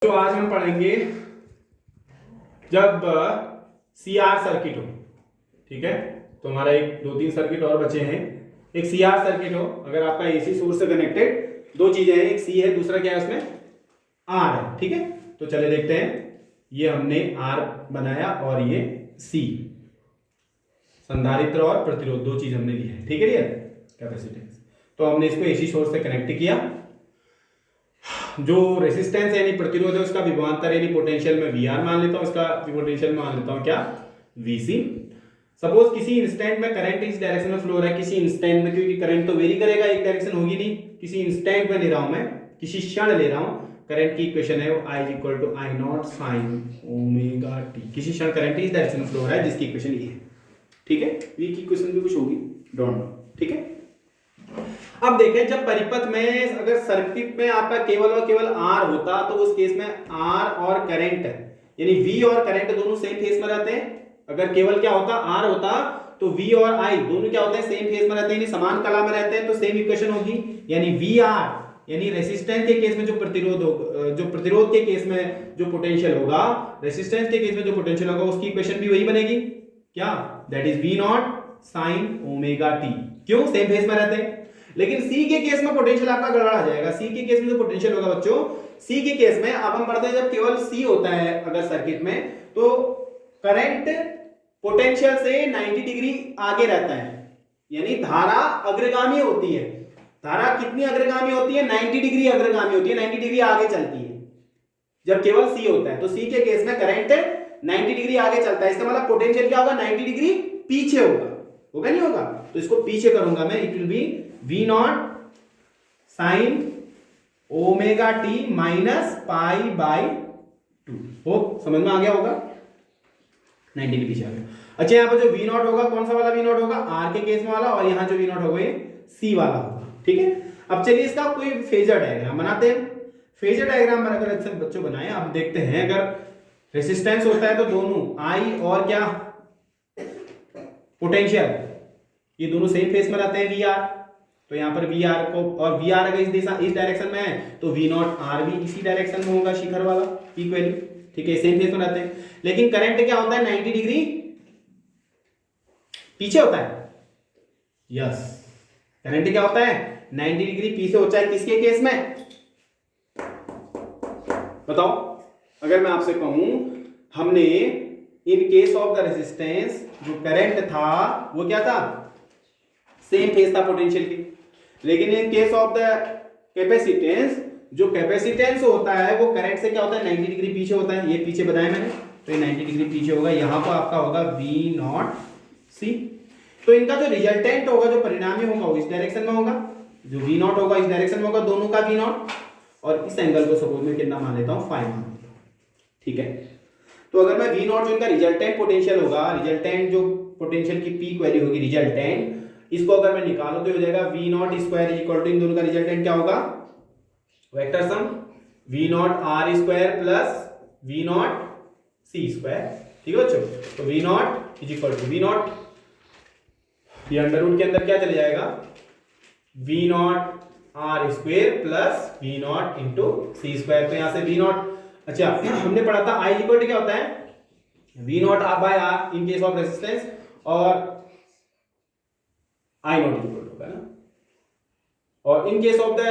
तो आज हम पढ़ेंगे जब सीआर सर्किट हो। ठीक है, तो हमारा एक दो तीन सर्किट और बचे हैं। एक सीआर सर्किट हो, अगर आपका एसी सोर्स से कनेक्टेड, दो चीजें हैं, एक सी है, दूसरा क्या है उसमें आर है। ठीक है, तो चले देखते हैं। ये हमने आर बनाया और ये सी, संधारित्र और प्रतिरोध, दो चीज हमने ली है। ठीक है, ये कैपेसिटेंस। तो हमने इसको एसी सोर्स से कनेक्ट किया। जो रेसिस्टेंस यानी प्रतिरोध है उसका विभवांतर यानी पोटेंशियल में वीआर मान लेता हूं, इसका पोटेंशियल मान लेता हूं क्या, वीसी। सपोज किसी इंस्टेंट में करंट इस डायरेक्शन में फ्लो हो रहा है, किसी इंस्टेंट में, क्योंकि करंट तो वेरी करेगा, एक डायरेक्शन होगी नहीं, किसी इंस्टेंट में ले रहा हूं मैं, किसी क्षण ले रहा हूं। करंट की इक्वेशन है I = I0 sin omega T. किसी क्षण करंट इस डायरेक्शन में फ्लो हो रहा है जिसकी इक्वेशन ये है। ठीक है, वी की इक्वेशन भी कुछ होगी, डोंट नो। ठीक है, अब देखें, जब परिपथ में अगर सर्किट में आपका केवल और केवल आर होता तो उस केस में आर और करंट यानी वी और करंट दोनों सेम फेज में रहते हैं। अगर केवल क्या होता, आर होता, तो वी और आई दोनों क्या होते हैं, सेम फेज में रहते हैं, यानी समान कला में रहते हैं, तो सेम इक्वेशन होगी। यानी वी आर यानी रेसिस्टेंस के केस में जो प्रतिरोध होगा, जो प्रतिरोध के केस में जो पोटेंशियल होगा, रेसिस्टेंस के केस में जो पोटेंशियल होगा, उसकी इक्वेशन भी वही बनेगी क्या, that is V naught sine omega T. क्यों, सेम फेज में रहते हैं। लेकिन सी के केस में पोटेंशियल आपका गड़बड़ आ जाएगा। सी के केस में जो पोटेंशियल होगा बच्चों, सी के केस में अब हम पढ़ते हैं, जब केवल सी होता है अगर सर्किट में, तो करंट पोटेंशियल से 90 डिग्री आगे रहता है, यानी धारा अग्रगामी होती है। धारा कितनी अग्रगामी होती है, 90 डिग्री अग्रगामी होती है, 90 डिग्री आगे चलती है जब केवल सी होता है। तो सी के केस में करंट 90 डिग्री आगे चलता है, इसका मतलब पोटेंशियल क्या होगा, 90 डिग्री पीछे होगा नहीं होगा, तो इसको पीछे करूंगा मैं, it will be V naught sine omega T minus pi by 2। हो, समझ में आ गया होगा, 90 के पीछे आ गया। अच्छा, यहाँ पर जो वी नॉट होगा, कौन सा वाला वी नॉट होगा, आर के केस में वाला, और यहाँ जो वी नॉट होगा ये सी वाला होगा। ठीक है, अब चलिए इसका कोई फेजर डायग्राम बनाते हैं। फेजर डायग्राम अगर अच्छे बच्चों बनाए, अब देखते हैं, अगर रेसिस्टेंस होता है तो दोनों आई और क्या पोटेंशियल, ये दोनों सेम फेस में रहते हैं, वी आर। तो यहां पर वी आर को, और वी आर अगर इस दिशा इस डायरेक्शन में है तो वी नॉट आर भी इसी डायरेक्शन में होगा, शिखर वाला इक्वली। ठीक है, सेम फेस में रहते हैं। लेकिन करंट क्या होता है, 90 डिग्री पीछे होता है। यस, करंट क्या होता है, 90 डिग्री पीछे होता है। किसके केस में बताओ, अगर मैं आपसे कहूं, हमने इन केस ऑफ द रेजिस्टेंस जो करंट था वो क्या था, सेम फेज था पोटेंशियल की। लेकिन इन केस ऑफ द कैपेसिटेंस, जो कैपेसिटेंस होता है वो करंट से क्या होता है, 90 डिग्री पीछे होता है। ये पीछे बताया मैंने, तो ये 90 डिग्री पीछे होगा। यहां पर आपका होगा वी नॉट सी। तो इनका जो रिजल्टेंट होगा, जो परिणामी होगा, वो इस डायरेक्शन में होगा। जो वी नॉट होगा इस डायरेक्शन में होगा, दोनों का वी नॉट। और इस एंगल को सपोज में कितना मान लेता हूं, 5 मान लेता हूं। ठीक है, तो अगर मैं वी नॉट जो इनका रिजल्टेंट पोटेंशियल होगा, रिजल्टेंट जो पोटेंशियल की पीक वैल्यू होगी, रिजल्टेंट, इसको अगर मैं निकालूं तो हो जाएगा V naught square equal to, इन दोनों का रिजल्टेंट क्या होगा, vector sum V naught R square plus V naught C square. ठीक है बच्चों, तो V naught is equal to V naught, ये अंडर रूट के अंदर क्या चले जाएगा, V naught R square plus V not into C square. तो यहां से वी नॉट, अच्छा हमने पढ़ा था आई इक्वल टू क्या होता है, V naught R by R in case of resistance, और आई नॉट इक्वल होगा ना, और in case of the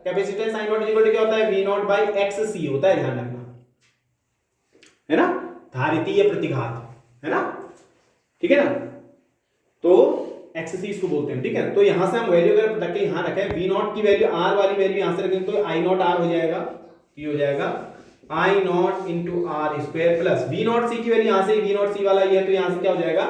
capacitance I naught equal क्या होता है, V naught by X C होता है, ध्यान रखना है ना, धारितीय प्रतिघात है ना। ठीक है ना, तो एक्स सी इसको बोलते हैं। ठीक है, तो यहां से हम वैल्यू अगर रख के यहां रखें, वी नॉट की वैल्यू, आर वाली वैल्यू यहां से रखेंगे तो आई नॉट आर हो जाएगा, ये हो जाएगा I naught into R square plus V naught C की वैल्यू यहां से वी नॉट सी वाला ये है, तो यहां से क्या हो जाएगा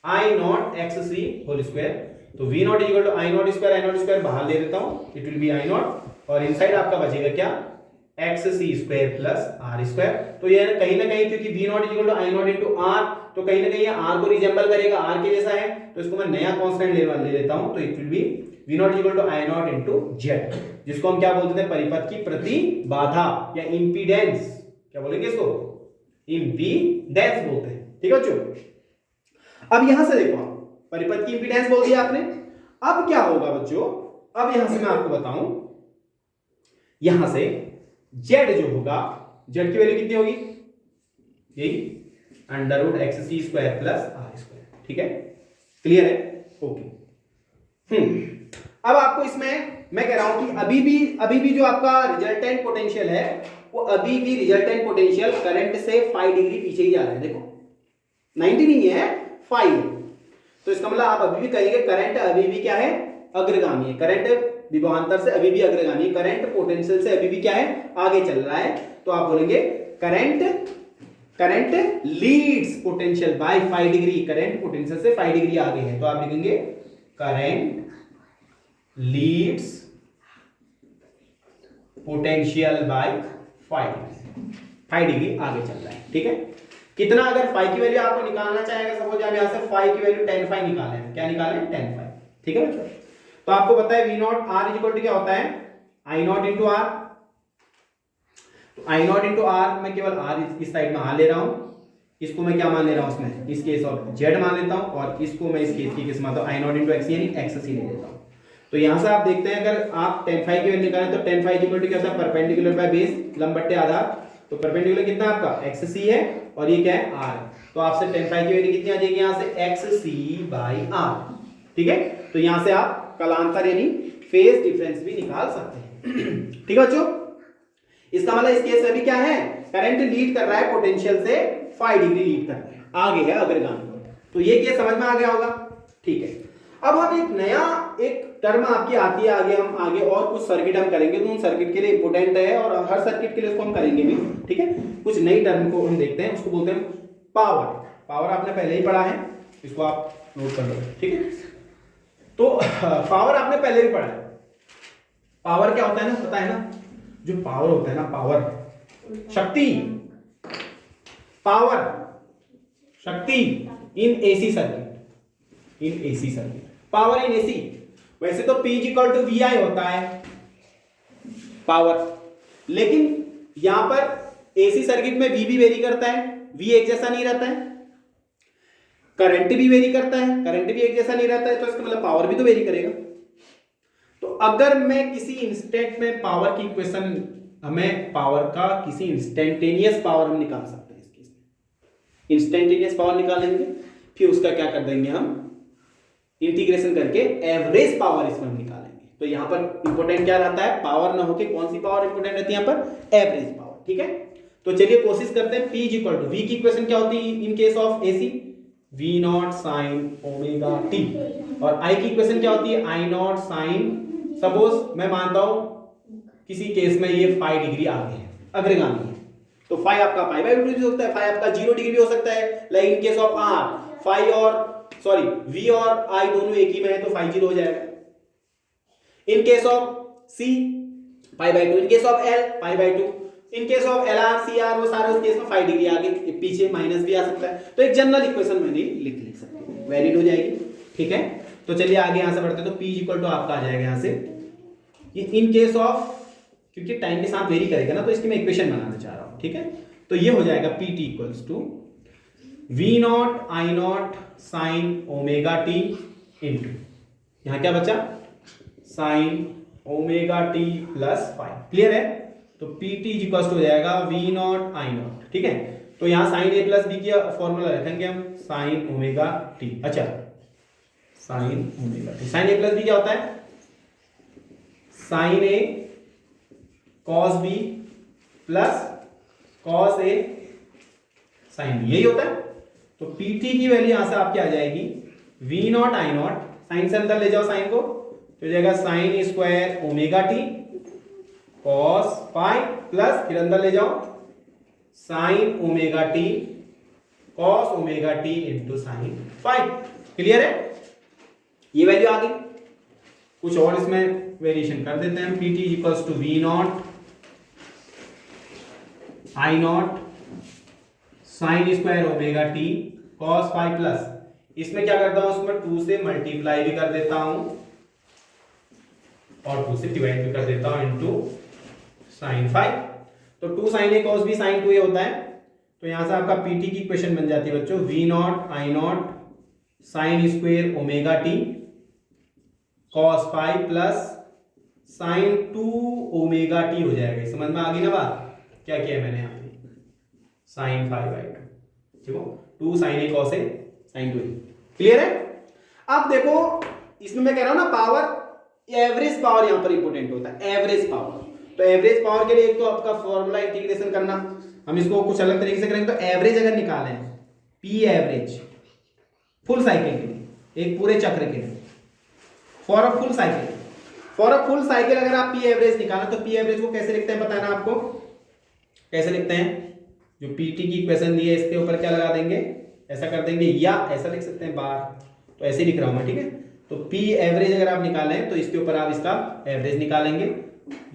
I naught X C whole square. तो V naught equal to I naught square बाहर ले देता हूं, it will be I naught, और इनसाइड आपका बचेगा क्या, X C square plus R square. तो ये कहीं ना कहीं, क्योंकि V naught equal to I naught into R, तो कहीं ना कहीं आर को रिजेंबल करेगा, आर के जैसा है, तो इसको मैं नया कांस्टेंट ले लेता हूं, तो it will be V naught equal to I naught into Z, जिसको हम क्या बोलते हैं, परिपथ की प्रतिबाधा या इंपीडेंस, क्या बोलेंगे इसको, इंपीडेंस बोलते हैं। ठीक है बच्चों, अब यहां से देखो, परिपथ की इंपीडेंस बोल दिया आपने। अब क्या होगा बच्चों, अब यहां से मैं आपको बताऊं, यहां से जेड जो होगा, जेड की वैल्यू कितनी होगी, यही under root X C square plus R square, ठीक है, क्लियर है, ओके। अब आपको इसमें मैं कह रहा हूं कि अभी भी जो आपका रिजल्टेंट पोटेंशियल है वो अभी भी रिजल्टेंट पोटेंशियल करंट से 5 डिग्री पीछे ही जा रहा है, देखो 90 नहीं है 5 है, तो इसका मतलब आप अभी भी कहेंगे करंट अभी भी क्या है, अग्रगामी है, करंट विभवांतर से अभी भी अग्रगामी है, करंट पोटेंशियल से अभी भी क्या है, आगे चल रहा है, तो आप बोलेंगे current Leeds potential bye 5 degree, current potential से 5 डिग्री आगे है, तो आप लिखेंगे current Leeds potential bye 5 degree आगे चल रहा है, ठीक है। कितना, अगर फाई की वैल्यू आपको निकालना चाहेगा, सपोज आप यहां से फाई की वैल्यू 10 फाई निकालें, क्या निकालें, 10 फाई, ठीक है बच्चों। तो आपको पता है V naught R equal to क्या होता है, आई नॉट इंटू आर, तो आई नॉट इंटू आर, मैं केवल आर इस साइड में आ ले रहा हूं, इसको मैं क्या मान ले रहा हूं, उसमें इस केस ऑफ जेड मान लेता हूं, और इसको मैं इस केस की किस मानता हूं, आई नॉट इंटू एक्स यानी एक्स सी ले लेता हूं। तो यहां से आप देखते हैं अगर आप 10 फाई की वैल्यू निकालें तो 10 फाई इक्वल टू क्या होता है, परपेंडिकुलर बाय बेस, लंब बट्टे आधार, तो परपेंडिकुलर कितना आपका एक्स सी है और ये क्या है आर, तो आपसे 10 फाई की वैल्यू कितनी आ जाएगी, यहां से एक्स सी बाई आर, ठीक है। तो यहां से आप कालांतर यानी फेज डिफरेंस भी निकाल सकते हैं, ठीक है बच्चों। इसका मतलब इस केस में भी क्या है, करंट लीड कर रहा है पोटेंशियल से 5 डिग्री लीड कर रहा है, आगे है अग्रगामी, तो ये केस समझ में आ गया होगा, ठीक है। अब हम एक नया एक टर्म आपकी आती है आगे, हम आगे और कुछ सर्किट हम करेंगे, तो उन सर्किट के लिए इंपोर्टेंट है और हर सर्किट के लिए उसको हम करेंगे भी, ठीक है। कुछ नई टर्म को हम देखते हैं, उसको बोलते हैं पावर। पावर आपने पहले ही पढ़ा है, इसको आप नोट कर लो, ठीक है। तो पावर आपने पहले भी पढ़ा है, पावर क्या होता है ना, पता है ना, जो पावर होता है ना, पावर शक्ति, पावर शक्ति in AC circuit, in AC circuit, power in AC, वैसे तो P इक्वल टू VI होता है पावर, लेकिन यहां पर एसी सर्किट में V भी वेरी करता है, V एक जैसा नहीं रहता है, करंट भी वेरी करता है, करंट भी एक जैसा नहीं रहता है, तो इसका मतलब पावर भी तो वेरी करेगा। तो अगर मैं किसी इंस्टेंट में पावर की इक्वेशन, हमें पावर का किसी इंस्टेंटेनियस पावर हम निकाल सकते हैं, इस केस में इंस्टेंटेनियस पावर निकालेंगे, फिर उसका क्या कर देंगे, हम इंटीग्रेशन करके एवरेज पावर इसमें हम निकालेंगे। तो यहां पर इंपोर्टेंट क्या रहता है, पावर ना होके कौन सी पावर इंपोर्टेंट रहती है, यहां पर एवरेज पावर, ठीक है। तो चलिए कोशिश करते हैं, P इक्वल टू V की इक्वेशन क्या होती है in case of AC, V not sine omega T, और I की इक्वेशन क्या होती है, I नॉट साइन, सपोज मैं मानता हूं किसी केस में ये 5 डिग्री आगे है, अग्रगामी है, तो फाई आपका पाई बाय रूट हो सकता है, फाई आपका 0 डिग्री भी हो सकता है, like in case of R phi और सॉरी V और I दोनों एक ही में है, तो फाई 0 हो जाएगा। इन case of C pi by 2, in case of L pi by 2, in case of LR CR वो सारे उस केस में 5 डिग्री आगे पीछे माइनस भी आ सकता है, तो एक जनरल इक्वेशन मैंने लिख सकते हैं, वैलिड हो जाएगी, ठीक है। तो चलिए आगे यहां से बढ़ते हैं, तो P इक्वल टू आपका आ जाएगा यहां से, ये इन केस ऑफ, क्योंकि टाइम के साथ वेरी करेगा ना, तो इसकी मैं इक्वेशन बनाना चाह रहा हूं, ठीक है। तो ये हो जाएगा PT equals to V naught I naught sine omega T into, यहां क्या बचा, sine omega T plus 5, clear है। तो PT इक्वल्स टू हो जाएगा V नॉट I नॉट, ठीक है। तो यहां साइन A प्लस B की फॉर्मूला रखेंगे हम, साइन ओमेगा टी, अच्छा sine omega T, sine A plus B क्या होता है, sine A cos B plus cos A sine B, यही होता है। तो PT की वैल्यू यहां से आपकी आ जाएगी V naught I naught, sine से अंदर ले जाओ साइन को, तो हो जाएगा sine square omega T cos phi plus फिर अंदर ले जाओ sine omega T cos omega T into sine phi, clear है, ये वैल्यू आ गई। कुछ और इसमें वेरिएशन कर देते हैं, PT equals to V naught I naught sine square omega T cos phi plus, इसमें क्या करता हूं, उसमें 2 से मल्टीप्लाई भी कर देता हूं और 2 से डिवाइड भी कर देता हूं इनटू साइन फाई, तो 2 साइन ए कॉस बी साइन 2a होता है। तो यहां से आपका PT की इक्वेशन बन जाती है बच्चों, V naught I naught sine square omega T cos phi plus sine 2 omega T हो जाएगा। समझ में आ गई ना बात? क्या किया मैंने यहाँ पे, साइन 5/2, ठीक हो, 2 sign A cos A sign 2 A. Clear है? अब देखो इसमें मैं कह रहा हूं ना पावर, एवरेज पावर यहां पर इंपोर्टेंट होता है, एवरेज पावर। तो एवरेज पावर के लिए एक तो आपका फॉर्मूला इंटीग्रेशन करना, हम इसको कुछ अलग तरीके से करेंगे। तो एवरेज अगर निकालें, पी एवरेज फुल साइकिल के लिए, एक पूरे चक्र के लिए, for a full cycle, for a full cycle अगर आप पी एवरेज निकालें तो पी एवरेज को कैसे लिखते हैं पता है ना आपको? कैसे लिखते हैं? जो पीटी की इक्वेशन दी है इसके ऊपर क्या लगा देंगे, ऐसा कर देंगे, या ऐसा लिख सकते हैं बार। तो ऐसे लिख रहा हूं मैं, ठीक है। तो पी एवरेज अगर आप निकालें तो इसके ऊपर आप इसका एवरेज निकालेंगे।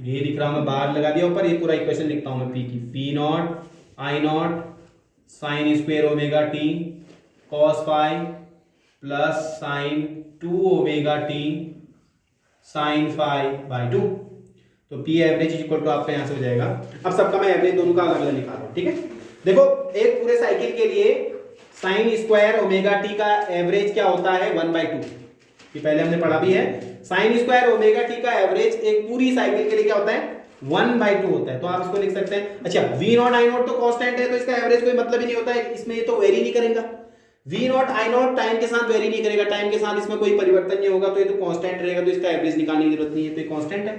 ये लिख रहा हूं मैं, बार लगा दिया ऊपर, ये पूरा इक्वेशन लिखता हूं मैं पी की, P naught I naught sine square omega T cos five plus sine 2 omega T sine 5/2। तो पी एवरेज इक्वल टू आपका यहां से हो जाएगा। अब सबका मैं एवरेज दोनों का अलग अलग निकाल रहा हूं, ठीक है। देखो एक पूरे साइकिल के लिए साइन स्क्वायर ओमेगा टी का एवरेज क्या होता है, 1/2। ये पहले हमने पढ़ा भी है। साइन स्क्वायर ओमेगा टी का एवरेज एक पूरी साइकिल के लिए क्या होता है, 1/2 होता है। तो आप इसको लिख सकते हैं, अच्छा वी नॉट आई नॉट तो कांस्टेंट है, तो इसका एवरेज कोई मतलब ही नहीं होता है, इसमें ये तो वेरी नहीं करेगा। V naught I naught time के साथ वेरी नहीं करेगा, टाइम के साथ इसमें कोई परिवर्तन नहीं होगा, तो ये तो कांस्टेंट रहेगा, तो इसका एवरेज निकालने की जरूरत नहीं है, तो ये कांस्टेंट है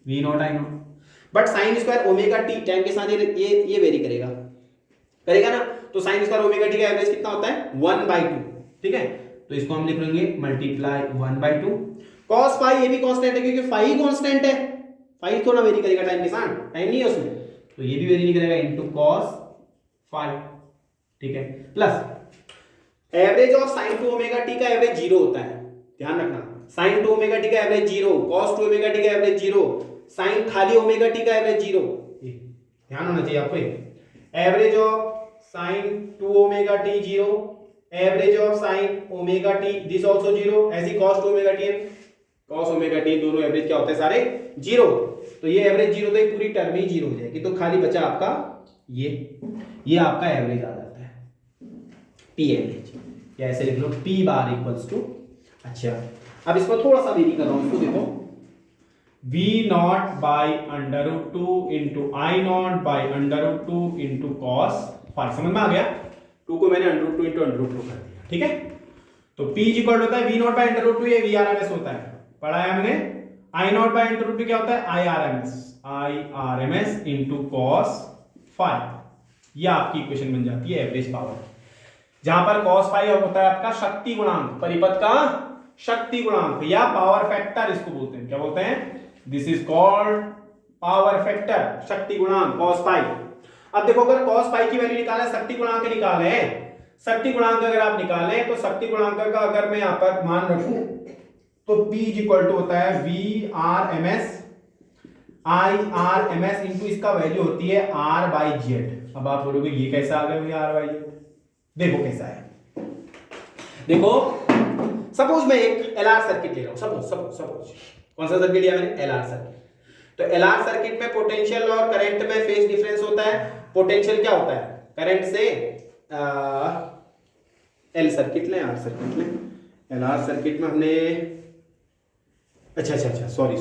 V naught I naught. But sine square omega T time के साथ ये वेरी करेगा, करेगा ना। तो साइन स्क्वायर ओमेगा टी का एवरेज कितना होता है, 1/2, ठीक है। तो इसको हम लिख लेंगे मल्टीप्लाई 1/2। cos फाई ये भी कांस्टेंट है, क्योंकि फाई कांस्टेंट है, फाई थोड़ा वेरी करेगा टाइम के साथ, टाइम नहीं है उसमें, तो ये भी वेरी नहीं करेगा, इनटू cos फाई, ठीक है। Plus average of sine 2 omega T का एवरेज 0 होता है, ध्यान रखना। साइन 2 ओमेगा टी का एवरेज 0, cos 2 ओमेगा टी का एवरेज 0, साइन खाली ओमेगा टी का एवरेज 0, ध्यान होना चाहिए आपको। Average of sine 2 omega T 0, average of sine omega T this also 0, ऐसी cos 2 omega T, cos omega T दोनों एवरेज क्या होते हैं, सारे 0। तो ये एवरेज 0, तो ये पूरी टर्म ही 0 हो जाएगी, तो खाली बचा आपका ये आपका एवरेज आ जाता है, पी एवरेज, या ऐसे लिख लो पी बार इक्वल्स टू। अच्छा अब इसको थोड़ा सा वेरी कर रहा हूं, इसको देखो, V naught by √2 into I naught by √2 into cos five. समझ में आ गया? 2 को मैंने √2 इंटू √2 कर दिया, ठीक है। तो P इक्वल होता है वी नॉट बाई √2, ये VRMS होता है, पढ़ा है हमने। आई नॉट बाई √2 क्या होता है, IRMS इंटू कॉस फाइव। ये आपकी इक्वेशन बन जाती है एवरेज पावर, जहां पर cos फाइव होता है आपका शक्ति गुणांक, परिपथ का शक्ति गुणांक या पावर फैक्टर इसको बोलते हैं। क्या बोलते हैं? This is called power factor, शक्ति गुणांक cos फाइव। अब देखो अगर cos फाइव की वैल्यू निकालें, शक्ति गुणांक निकाले, शक्ति गुणांक अगर आप निकालें तो शक्ति गुणांक का अगर मैं यहां पर मान रखूं तो P इक्वल टू होता है VRMS IRMS इंटू इसका वैल्यू होती है R/Z। अब आप बोलोगे ये कैसा आ गया R/Z? देखो कैसा है, देखो सपोज मैं एक LR सर्किट ले रहा हूं, सपोज कौन सा सर्किट लिया मैंने, LR सर्किट। तो LR सर्किट में पोटेंशियल और करंट में फेज डिफरेंस होता है। पोटेंशियल क्या होता है, करंट से L सर्किट लें, R सर्किट लें। LR सर्किट में हमने अच्छा सॉरी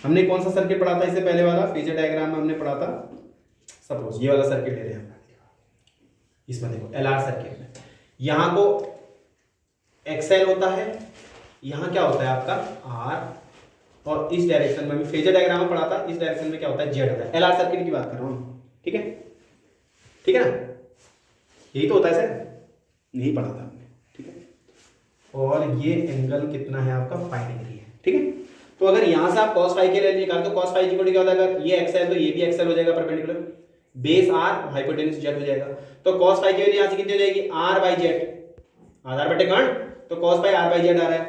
हमने कौन सा सर्किट पढ़ा था इससे पहले वाला, फेजर डायग्राम में हमने पढ़ा था। सपोज ये वाला सर्किट ले रहे हैं, इसमें देखो LR सर्किट में यहां को XL होता है, यहां क्या होता है आपका R, और इस डायरेक्शन में फेजर डायग्राम में पढ़ा था, इस डायरेक्शन में क्या होता है Z होता है। LR सर्किट की बात कर रहा हूं, ठीक है ना, यही तो होता है सर, नहीं पढ़ा था हमने, ठीक है। और ये एंगल कितना है आपका, 5 डिग्री है, ठीक है। तो अगर यहां से आप cos फाइव के लिए निकाल तो cos फाइव इक्वल क्या होता है, अगर ये XL तो ये भी XL हो जाएगा perpendicular, base R hypotenuse Z हो जाएगा। तो cos फाइव की वैल्यू यहां से कितनी हो जाएगी, R/Z, आधार बटे कर्ण, तो cos फाइव R/Z आ रहा है,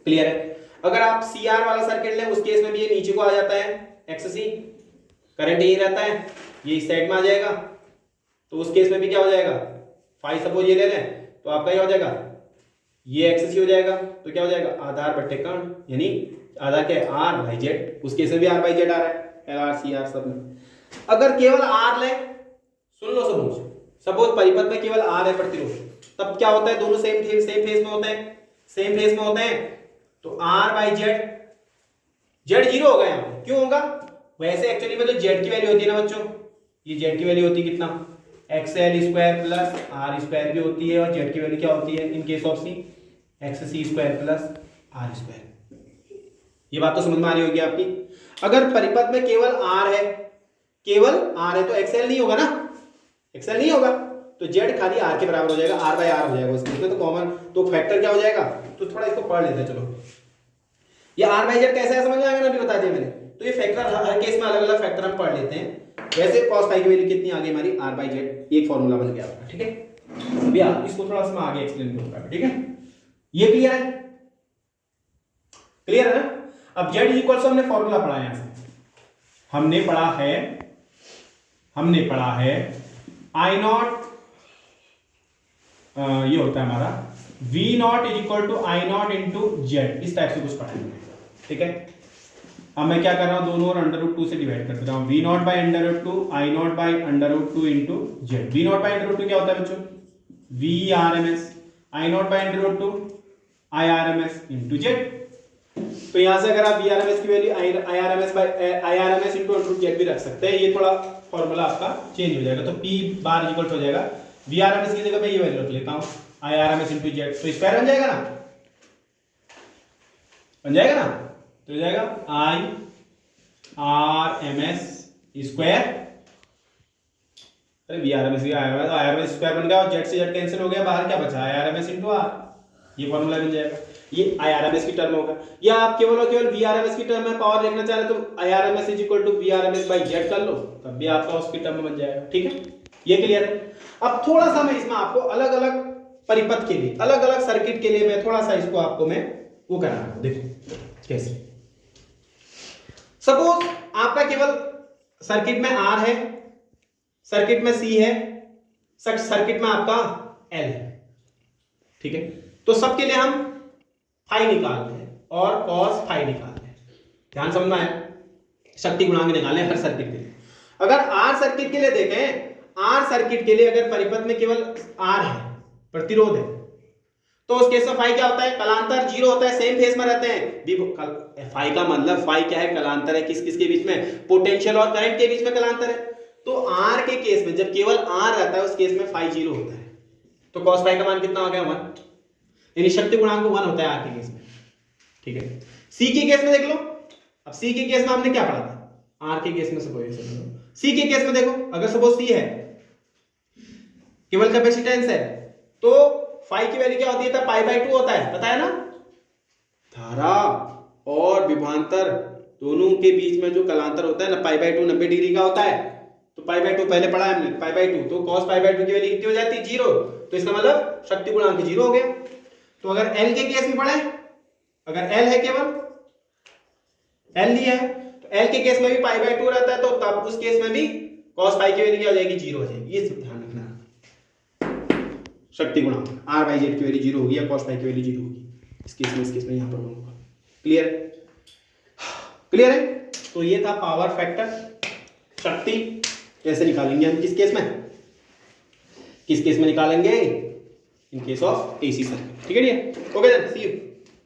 क्लियर है। अगर आप CR वाला सर्किट लें, उस केस में भी ये नीचे को आ जाता है, XC करंट यही रहता है, ये इस साइड में आ जाएगा, तो उस केस में भी क्या हो जाएगा, फाइव सपोज ये ले लें, तो आपका क्या हो जाएगा, ये XC हो जाएगा, तो क्या हो जाएगा, आधार बटे कर्ण, यानी आधार क्या है, R/Z, उस केस में भी R/Z आ रहा है, LR CR सब में। अगर केवल R ले, सुन लो सपोज परिपथ में केवल R है प्रतिरोध, तब क्या होता है, दोनों सेम फेज में होते हैं, तो R/Z जेड जीरो होगा यहाँ पे, क्यों होगा? वैसे एक्चुअली में तो जेड की वैल्यू होती है ना बच्चों, ये जेड की वैल्यू होती है कितना, XL square plus R square भी होती है, और जेड की वैल्यू क्या होती है in case of C, X C square plus R square. ये बात तो समझ में आ रही होगी आपकी। अगर परिपथ में केवल आर है, केवल आर है, तो एक्सएल नहीं होगा ना, एक्सएल नहीं होगा, तो जेड खाली आर के बराबर हो जाएगा, आर बाय आर हो जाएगा उसमें, तो कॉमन तो फैक्टर क्या हो जाएगा, तो थोड़ा इसको पढ़ लेते हैं चलो। ये आर बाई जेड कैसे है समझ में आएगा ना, अभी बता दिया मैंने। तो ये फैक्टर हर केस में अलग अलग फैक्टर हम पढ़ लेते हैं। वैसे cos फाई की वैल्यू कितनी आ गई हमारी, आर बाई जेड, एक फॉर्मूला बन गया आपका, ठीक है। अभी आप इसको थोड़ा सा आगे एक्सप्लेन करूंगा, ठीक है। ये क्लियर है, क्लियर है ना। अब जेड इक्वल टू हमने फॉर्मूला पढ़ा है, यहां से हमने पढ़ा है आई नॉट, ये होता है हमारा V naught is equal to I naught into Z, इस टाइप से कुछ पढ़ा है, ठीक है। अब मैं क्या कर रहा हूं, दोनों और अंडर रूट 2 से डिवाइड कर दे रहा हूं, V naught by under root 2 I naught by under root 2 into Z. V naught by under root 2 क्या होता है बच्चों, V R M S, I naught by under root 2 I R M S into Z. तो यहां से अगर आप V R M S की value I R M S by I R M S into under root Z भी रख सकते हैं, ये थोड़ा फॉर्मूला आपका चेंज हो जाएगा। तो पी बार इक्वल हो जाएगा, वी आर एम एस की जगह मैं ये वैल्यू रख लेता हूं, I R M S into Z, तो स्क्वायर बन जाएगा ना, बन जाएगा ना, तो हो जाएगा I R M S square, अरे V R M S I R M S square बन गया, और जेड से जेड कैंसिल हो गया, बाहर क्या बचा, I R M S into R, ये फॉर्मूला बन जाएगा। ये आई आर एम एस की टर्म होगा, या आप केवल और केवल वी आर एम एस की टर्म में पावर देखना चाह रहे तो I R M S is equal to V R M S by Z कर लो, तब भी आपका उसकी टर्म में बन जाएगा, ठीक है। ये क्लियर है। अब थोड़ा सा मैं इसमें आपको अलग अलग परिपथ के लिए, अलग अलग सर्किट के लिए मैं थोड़ा सा इसको आपको मैं वो करा रहा हूं, देखो कैसे। सपोज आपका केवल सर्किट में आर है, सर्किट में सी है, सर्किट में आपका एल है, ठीक है। तो सबके लिए हम फाई निकाल रहे हैं और कॉस फाई निकाल रहे हैं, ध्यान समझना है, शक्ति गुणांक निकालने हर सर्किट के लिए। अगर आर सर्किट के लिए देखें, आर सर्किट के लिए अगर परिपथ में केवल आर है, प्रतिरोध है, तो उस केस में फाई क्या होता है, कलांतर जीरो होता है, सेम फेज में रहते हैं। फाई का मतलब फाई क्या है, कलांतर है, किस किस के बीच में, पोटेंशियल और करंट के बीच में कलांतर है। तो आर के केस में जब केवल आर रहता है, उस केस में फाई जीरो होता है, तो कॉस फाई का मान कितना हो गया, 1, यानी शक्ति गुणांक 1 होता है आर के केस में, ठीक है। सी के केस में देख लो, अब सी के केस में हमने क्या पढ़ा था, आर के केस में सपोज सी के केस में देखो, अगर सपोज सी है, केवल कैपेसिटेंस है, तो फाई की वैल्यू क्या होती है, पाई बाय 2 होता है, पता है ना। धारा और विभवांतर दोनों के बीच में जो कलांतर होता है ना, पाई बाय 2 90 डिग्री का होता है, तो पाई बाय 2 पहले पढ़ा है हमने, पाई बाय 2, तो cos पाई बाय 2 की वैल्यू कितनी हो जाती है, 0, तो इसका मतलब शक्ति गुणांक 0 हो गया। तो अगर L के केस में पढ़े, अगर L है केवल L लिया है, तो L के केस में भी पाई बाय 2 रहता है, तो तब उस केस में भी cos पाई की वैल्यू क्या हो जाएगी, 0 हो जाएगी। ये ध्यान रखना, शक्ति गुणांक r बाई जेड की वैल्यू 0 होगी या cos पाई की वैल्यू 0 होगी, इस केस में यहां पर होगा। क्लियर, क्लियर है। तो ये था पावर फैक्टर, शक्ति कैसे निकालेंगे हम, किस केस में निकालेंगे, in case of AC circuit, ठीक है। Okay then, see you.